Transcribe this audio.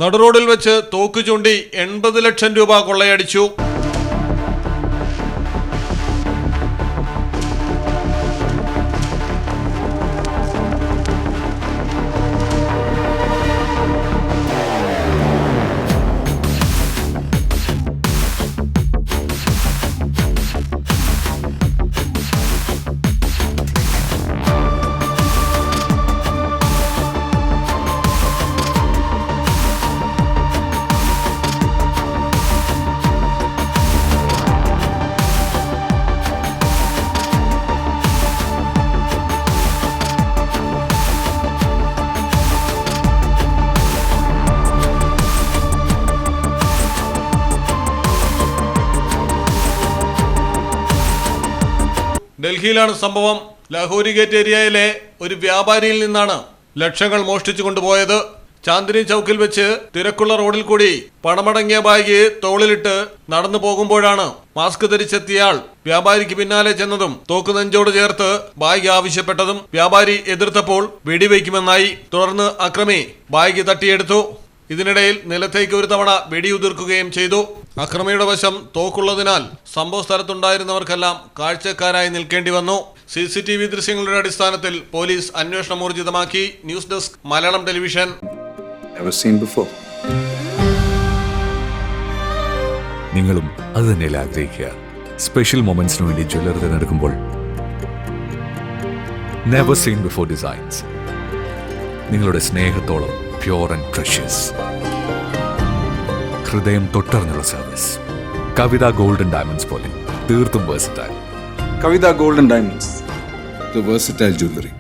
നടുറോഡിൽ വെച്ച് തോക്ക് ചൂണ്ടി 80 ലക്ഷം രൂപ കൊള്ളയടിച്ചു. ഡൽഹിയിലാണ് സംഭവം. ലാഹോരി ഗേറ്റ് ഏരിയയിലെ ഒരു വ്യാപാരിയിൽ നിന്നാണ് ലക്ഷങ്ങൾ മോഷ്ടിച്ചു കൊണ്ടുപോയത്. ചാന്ദിനി ചൗക്കിൽ വെച്ച് തിരക്കുള്ള റോഡിൽ കൂടി പണമടങ്ങിയ ബാഗ് തോളിലിട്ട് നടന്നു പോകുമ്പോഴാണ് മാസ്ക് ധരിച്ചെത്തിയാൾ വ്യാപാരിക്ക് പിന്നാലെ ചെന്നതും തോക്ക് നെഞ്ചോട് ചേർത്ത് ബാഗ് ആവശ്യപ്പെട്ടതും വ്യാപാരി എതിർത്തപ്പോൾ വെടിവെക്കുമെന്നായി. തുടർന്ന് അക്രമി ബാഗ് തട്ടിയെടുത്തു. ഇതിനിടയിൽ നിലത്തേക്ക് ഒരു തവണ വെടിയുതിർക്കുകയും ചെയ്തു. അക്രമിയുടെ വശം തോക്കുള്ളതിനാൽ സംഭവ സ്ഥലത്തുണ്ടായിരുന്നവർക്കെല്ലാം കാഴ്ചക്കാരായി നിൽക്കേണ്ടി വന്നു. CCTV ദൃശ്യങ്ങളുടെ അടിസ്ഥാനത്തിൽ പോലീസ് അന്വേഷണം ഊർജിതമാക്കി. News desk Malayalam television. നിങ്ങളും അത് തന്നെയല്ലേ ആഗ്രഹിക്കുക? സ്പെഷ്യൽ മൊമെന്റ്സിന് വേണ്ടി ജ്വല്ലറി തിരഞ്ഞെടുക്കുമ്പോൾ നെവർ സീൻ ബിഫോർ ഡിസൈൻസ്. നിങ്ങളുടെ സ്നേഹത്തോളം പ്യൂർ ആൻഡ് പ്രഷ്യസ്, ഹൃദയം തൊട്ടറിഞ്ഞുള്ള സർവീസ്. കവിത ഗോൾഡൻ ഡയമണ്ട്സ് പോലെ തീർത്തും versatile. Kavitha golden diamonds, the versatile jewellery.